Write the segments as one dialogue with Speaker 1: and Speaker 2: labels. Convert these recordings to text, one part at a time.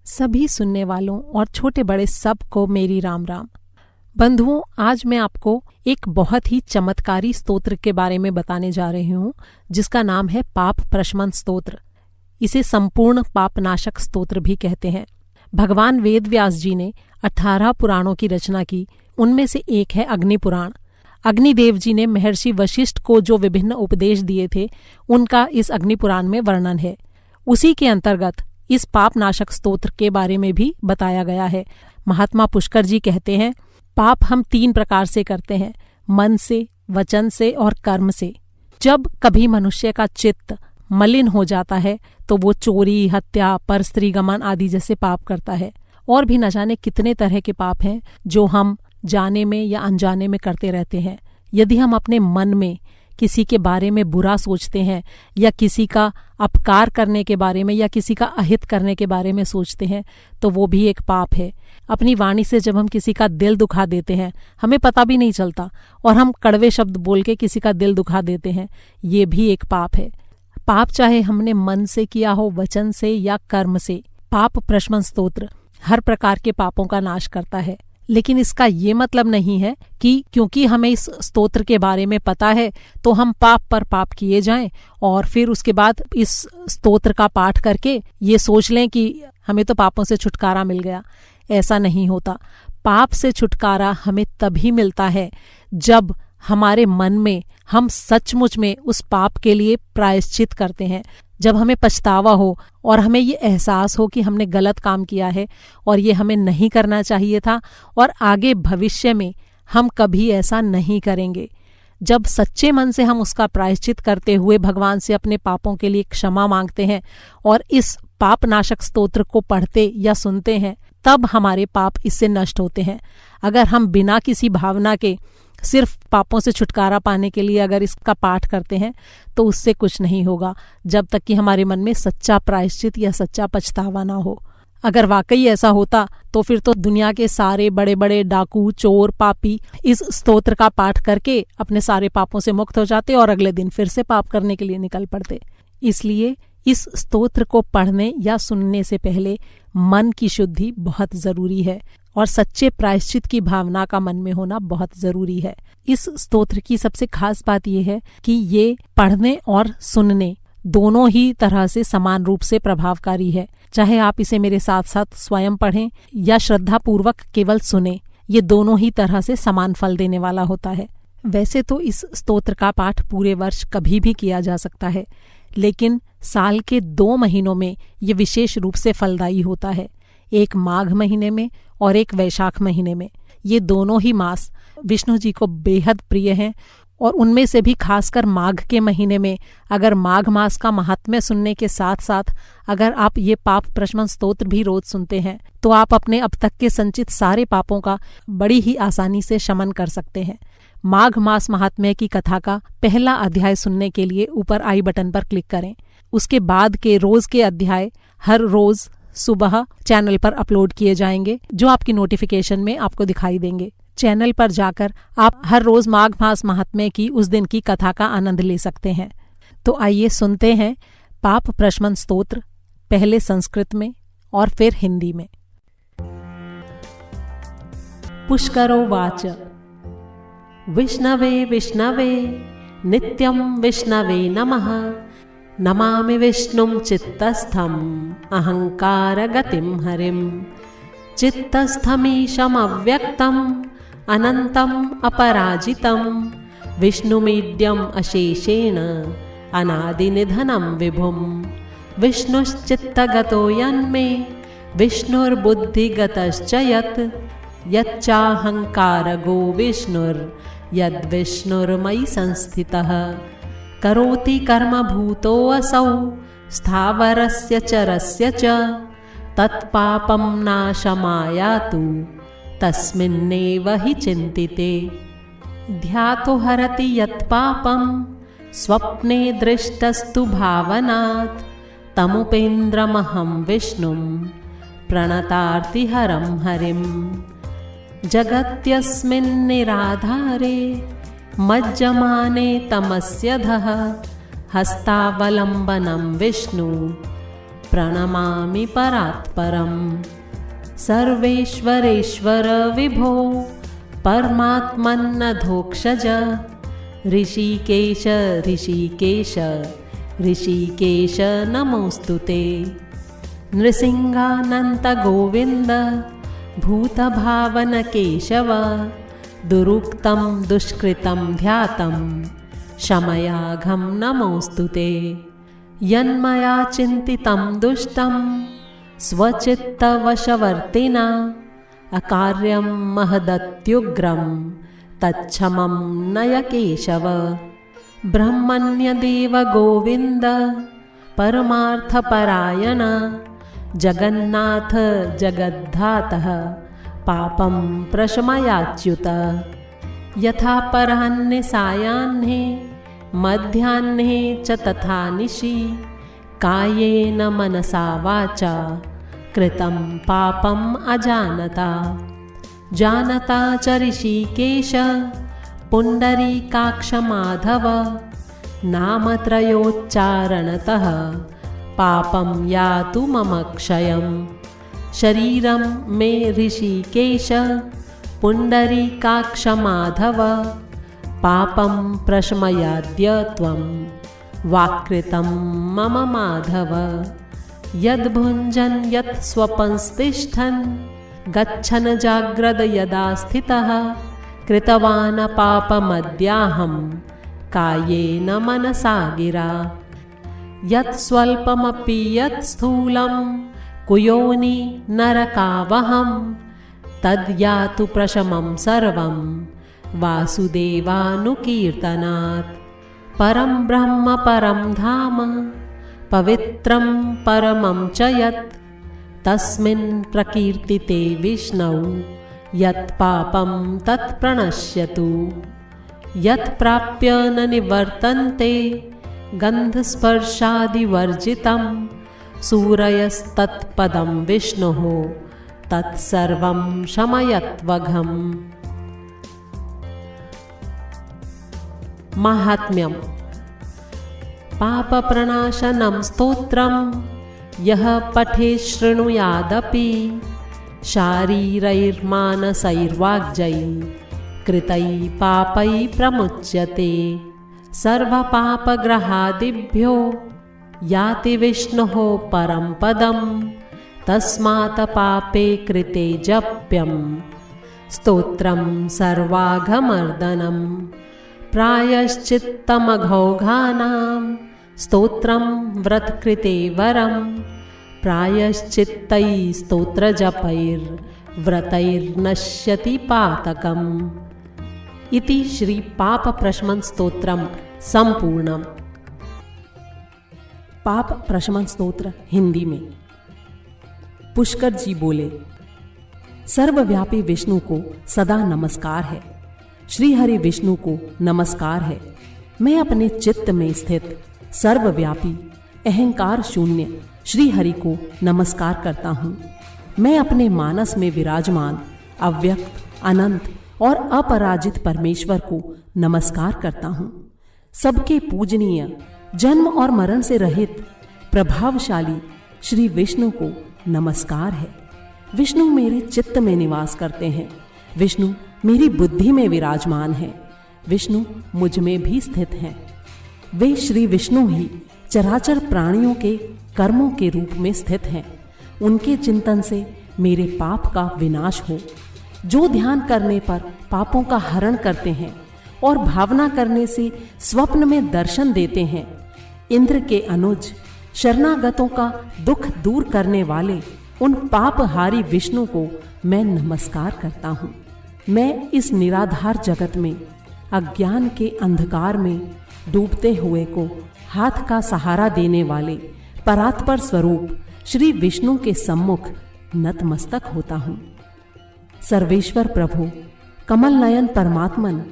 Speaker 1: सभी सुनने वालों और छोटे बड़े सब को मेरी राम राम। बंधुओं, आज मैं आपको एक बहुत ही चमत्कारी स्तोत्र के बारे में बताने जा रही हूँ, जिसका नाम है पाप प्रशमन स्तोत्र। इसे संपूर्ण पापनाशक स्तोत्र भी कहते हैं। भगवान वेद व्यास जी ने 18 पुराणों की रचना की। उनमें से एक है अग्नि पुराण। अग्निदेव जी ने महर्षि वशिष्ठ को जो विभिन्न उपदेश दिए थे, उनका इस अग्नि पुराण में वर्णन है। उसी के अंतर्गत इस पापनाशक स्तोत्र के बारे में भी बताया गया है। महात्मा पुष्कर जी कहते हैं, पाप हम 3 प्रकार से करते हैं, मन से, वचन से और कर्म से। जब कभी मनुष्य का चित्त मलिन हो जाता है तो वो चोरी, हत्या, परस्त्रीगमन आदि जैसे पाप करता है। और भी न जाने कितने तरह के पाप हैं जो हम जाने में या अनजाने में करते रहते हैं। यदि हम अपने मन में किसी के बारे में बुरा सोचते हैं या किसी का अपकार करने के बारे में या किसी का अहित करने के बारे में सोचते हैं, तो वो भी एक पाप है। अपनी वाणी से जब हम किसी का दिल दुखा देते हैं, हमें पता भी नहीं चलता, और हम कड़वे शब्द बोल के किसी का दिल दुखा देते हैं, ये भी एक पाप है। पाप चाहे हमने मन से किया हो, वचन से या कर्म से। पाप प्रशमन स्तोत्र हर प्रकार के पापों का नाश करता है। लेकिन इसका ये मतलब नहीं है कि क्योंकि हमें इस स्तोत्र के बारे में पता है तो हम पाप पर पाप किए जाएं और फिर उसके बाद इस स्तोत्र का पाठ करके ये सोच लें कि हमें तो पापों से छुटकारा मिल गया। ऐसा नहीं होता। पाप से छुटकारा हमें तभी मिलता है जब हमारे मन में हम सचमुच में उस पाप के लिए प्रायश्चित करते हैं, जब हमें पछतावा हो और हमें ये एहसास हो कि हमने गलत काम किया है और ये हमें नहीं करना चाहिए था और आगे भविष्य में हम कभी ऐसा नहीं करेंगे। जब सच्चे मन से हम उसका प्रायश्चित करते हुए भगवान से अपने पापों के लिए क्षमा मांगते हैं और इस पापनाशक स्तोत्र को पढ़ते या सुनते हैं, तब हमारे पाप इससे नष्ट होते हैं। अगर हम बिना किसी भावना के सिर्फ पापों से छुटकारा पाने के लिए अगर इसका पाठ करते हैं तो उससे कुछ नहीं होगा, जब तक कि हमारे मन में सच्चा प्रायश्चित या सच्चा पछतावा ना हो। अगर वाकई ऐसा होता तो फिर तो दुनिया के सारे बड़े बड़े डाकू, चोर, पापी इस स्तोत्र का पाठ करके अपने सारे पापों से मुक्त हो जाते और अगले दिन फिर से पाप करने के लिए निकल पड़ते। इसलिए इस स्तोत्र को पढ़ने या सुनने से पहले मन की शुद्धि बहुत जरूरी है और सच्चे प्रायश्चित की भावना का मन में होना बहुत जरूरी है। इस स्तोत्र की सबसे खास बात यह है कि ये पढ़ने और सुनने दोनों ही तरह से समान रूप से प्रभावकारी है। चाहे आप इसे मेरे साथ साथ स्वयं पढ़ें या श्रद्धा पूर्वक केवल सुने, ये दोनों ही तरह से समान फल देने वाला होता है। वैसे तो इस स्तोत्र का पाठ पूरे वर्ष कभी भी किया जा सकता है, लेकिन साल के 2 महीनों में ये विशेष रूप से फलदायी होता है। एक माघ महीने में और एक वैशाख महीने में। ये दोनों ही मास विष्णु जी को बेहद प्रिय हैं और उनमें से भी खासकर माघ के महीने में अगर माघ मास का महात्म्य सुनने के साथ साथ अगर आप ये पाप प्रशमन स्तोत्र भी रोज सुनते हैं तो आप अपने अब तक के संचित सारे पापों का बड़ी ही आसानी से शमन कर सकते हैं। माघ मास महात्म्य की कथा का पहला अध्याय सुनने के लिए ऊपर आई बटन पर क्लिक करें। उसके बाद के रोज के अध्याय हर रोज सुबह चैनल पर अपलोड किए जाएंगे, जो आपकी नोटिफिकेशन में आपको दिखाई देंगे। चैनल पर जाकर आप हर रोज माघ मास महात्म्य की उस दिन की कथा का आनंद ले सकते हैं। तो आइए सुनते हैं पाप प्रशमन स्तोत्र, पहले संस्कृत में और फिर हिंदी में। पुष्करो वाच। विष्णवे विष्णवे नित्यं विष्णवे नमः। नमामि विष्णुं चित्तस्थम् अहंकारगतिं हरिं। चित्तस्थमीशमव्यक्तम् अनन्तम् अपराजितं। विष्णुमीड्यम् अशेषेण अनादिनिधनं विभुं। विष्णुश्चित्तगतो यन्मे विष्णुर्बुद्धिगतश्च यत्। यच्चाहंकारगो विष्णुर्यद्विष्णुर्मयि संस्थितः। करोति कर्मभूतोऽसौ स्थावरस्य चरस्य च। तत्पापं नाशमायातु तस्मिन्नेव हि चिन्तिते। ध्यातो हरति यत्पापं स्वप्ने दृष्टस्तु भावनात्। तमुपेन्द्रमहं विष्णुं प्रणतार्तिहरं हरिं। जगत्यस्मिन्निराधारे मज्जमाने तमस्यधः। हस्तावलम्बनं विष्णु प्रणमामि परात्परम्। सर्वेश्वरेश्वर विभो परमात्मन्नधोक्षज ऋषिकेश ऋषिकेश ऋषिकेश नमोस्तुते। नृसिंहानन्त गोविन्द भूतभावन केशव दुरुक्तं दुष्कृतं ध्यातं शमयाघं नमोस्तुते। यन्मया चिन्तितं दुष्टं स्वचित्तवशवर्तिना अकार्यं महदत्युग्रं तच्छमं नय केशव। ब्रह्मण्यदेव गोविन्द परमार्थपरायण जगन्नाथ जगद्धातः पापं प्रशमयाच्युत। यथा पराह्ने सायाह्ने मध्याह्ने च तथा निशि कायेन मनसा वाचा कृतं पापम् अजानता। जानता च ऋषिकेश पुण्डरीकाक्ष माधव नामत्रयोच्चारणतः पापं यातु मम क्षयम्। शरीरं मे ऋषिकेश पुण्डरीकाक्ष माधव पापं प्रशमयाद्य त्वं वाक्कृतं मम माधव। यद्भुञ्जन् यत् स्वपंस्तिष्ठन् गच्छन् जाग्रद यदा स्थितः कृतवान् पापमद्याहं कायेन मनसा गिरा। यत् स्वल्पमपि यत् स्थूलं कुयोनि नरकावहं तद्यातु प्रशमं सर्वं वासुदेवानुकीर्तनात्। परं ब्रह्म परं धाम पवित्रं परमं च यत् तस्मिन् प्रकीर्तिते विष्णौ यत् पापं तत् प्रणश्यतु। यत् प्राप्य न निवर्तन्ते गन्धस्पर्शादिवर्जितं सूरयस्तत्पदं विष्णुः तत्सर्वं शमयत्वघम्। माहात्म्यं। पापप्रणाशनं स्तोत्रं यः पठेत् शृणुयादपि शारीरैर्मानसैर्वाग्जैः कृतैः पापैः प्रमुच्यते। सर्वपापग्रहादिभ्यो याति विष्णोः परं पदं तस्मात् पापे कृते जप्यं स्तोत्रं सर्वाघमर्दनं। प्रायश्चित्तमघौघानां स्तोत्रं व्रतकृते वरं प्रायश्चित्तैः स्तोत्रजपैर्व्रतैर्नश्यति पातकम्। इति श्री पाप प्रशमन स्तोत्रम संपूर्णम। पाप प्रशमन स्तोत्र हिंदी में। पुष्कर जी बोले, सर्वव्यापी विष्णु को सदा नमस्कार है। श्री हरि विष्णु को नमस्कार है। मैं अपने चित्त में स्थित सर्वव्यापी अहंकार शून्य श्री हरि को नमस्कार करता हूँ। मैं अपने मानस में विराजमान अव्यक्त अनंत और अपराजित परमेश्वर को नमस्कार करता हूँ। सबके पूजनीय जन्म और मरण से रहित प्रभावशाली श्री विष्णु को नमस्कार है। विष्णु मेरे चित्त में निवास करते हैं। विष्णु मेरी बुद्धि में विराजमान है। विष्णु मुझ में भी स्थित हैं। वे श्री विष्णु ही चराचर प्राणियों के कर्मों के रूप में स्थित हैं। उनके चिंतन से मेरे पाप का विनाश हो। जो ध्यान करने पर पापों का हरण करते हैं और भावना करने से स्वप्न में दर्शन देते हैं, इंद्र के अनुज शरणागतों का दुख दूर करने वाले उन पापहारी विष्णु को मैं नमस्कार करता हूँ। मैं इस निराधार जगत में अज्ञान के अंधकार में डूबते हुए को हाथ का सहारा देने वाले परात्पर स्वरूप श्री विष्णु के सम्मुख नतमस्तक होता हूँ। सर्वेश्वर प्रभु कमल नयन परमात्मन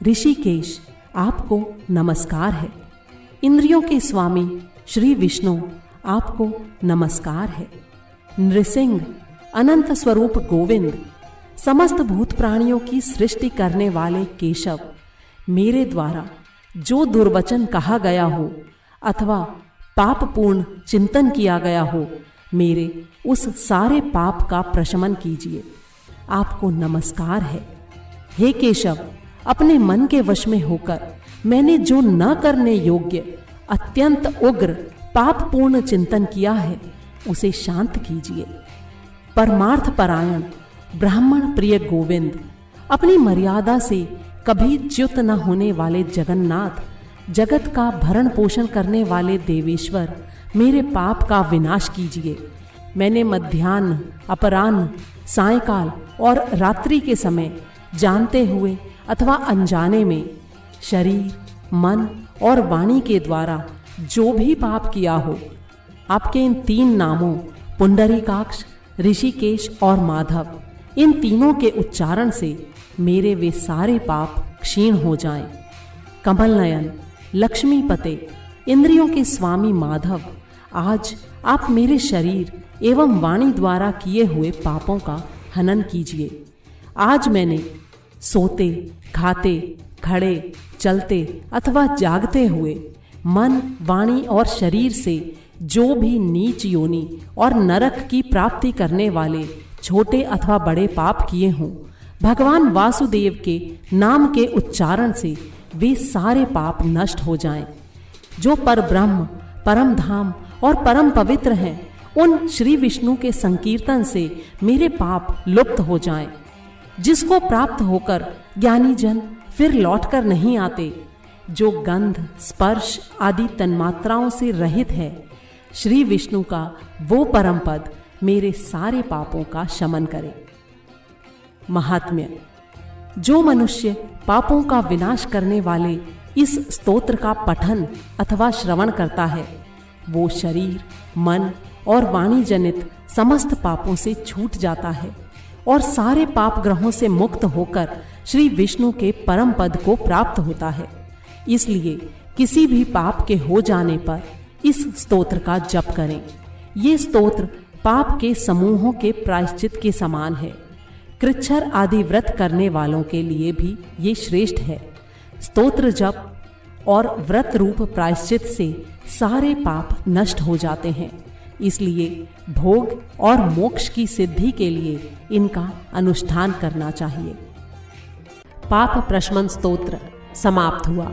Speaker 1: ऋषिकेश आपको नमस्कार है। इंद्रियों के स्वामी श्री विष्णु आपको नमस्कार है। नृसिंह अनंत स्वरूप गोविंद समस्त भूत प्राणियों की सृष्टि करने वाले केशव, मेरे द्वारा जो दुर्वचन कहा गया हो अथवा पापपूर्ण चिंतन किया गया हो, मेरे उस सारे पाप का प्रशमन कीजिए। आपको नमस्कार है। हे केशव, अपने मन के वश में होकर मैंने जो न करने योग्य अत्यंत उग्र पापपूर्ण चिंतन किया है, उसे शांत कीजिए। परमार्थ परायण ब्राह्मण प्रिय गोविंद, अपनी मर्यादा से कभी च्युत न होने वाले जगन्नाथ, जगत का भरण पोषण करने वाले देवेश्वर, मेरे पाप का विनाश कीजिए। मैंने मध्याह्न, अपराह्न, सायंकाल और रात्रि के समय जानते हुए अथवा अनजाने में शरीर, मन और वाणी के द्वारा जो भी पाप किया हो, आपके इन 3 नामों पुंडरीकाक्ष, ऋषिकेश और माधव, इन तीनों के उच्चारण से मेरे वे सारे पाप क्षीण हो जाएं। कमल नयन, लक्ष्मीपते, इंद्रियों के स्वामी माधव, आज आप मेरे शरीर एवं वाणी द्वारा किए हुए पापों का हनन कीजिए। आज मैंने सोते, खाते, खड़े, चलते अथवा जागते हुए मन, वाणी और शरीर से जो भी नीच योनि और नरक की प्राप्ति करने वाले छोटे अथवा बड़े पाप किए हों, भगवान वासुदेव के नाम के उच्चारण से वे सारे पाप नष्ट हो जाएं। जो परब्रह्म, परम धाम और परम पवित्र हैं, उन श्री विष्णु के संकीर्तन से मेरे पाप लुप्त हो जाएं। जिसको प्राप्त होकर ज्ञानी जन फिर लौटकर नहीं आते, जो गंध, स्पर्श आदि तन्मात्राओं से रहित है, श्री विष्णु का वो परम पद मेरे सारे पापों का शमन करे। महात्म्य: जो मनुष्य पापों का विनाश करने वाले इस स्तोत्र का पठन अथवा श्रवण करता है, वो शरीर, मन और वाणी जनित समस्त पापों से छूट जाता है और सारे पाप ग्रहों से मुक्त होकर श्री विष्णु के परम पद को प्राप्त होता है। इसलिए किसी भी पाप के हो जाने पर इस स्तोत्र का जप करें। ये स्तोत्र पाप के समूहों के प्रायश्चित के समान है। कृच्छ्र आदि व्रत करने वालों के लिए भी ये श्रेष्ठ है। स्तोत्र जप और व्रत रूप प्रायश्चित से सारे पाप नष्ट हो जाते हैं। इसलिए भोग और मोक्ष की सिद्धि के लिए इनका अनुष्ठान करना चाहिए। पाप प्रशमन स्तोत्र समाप्त हुआ।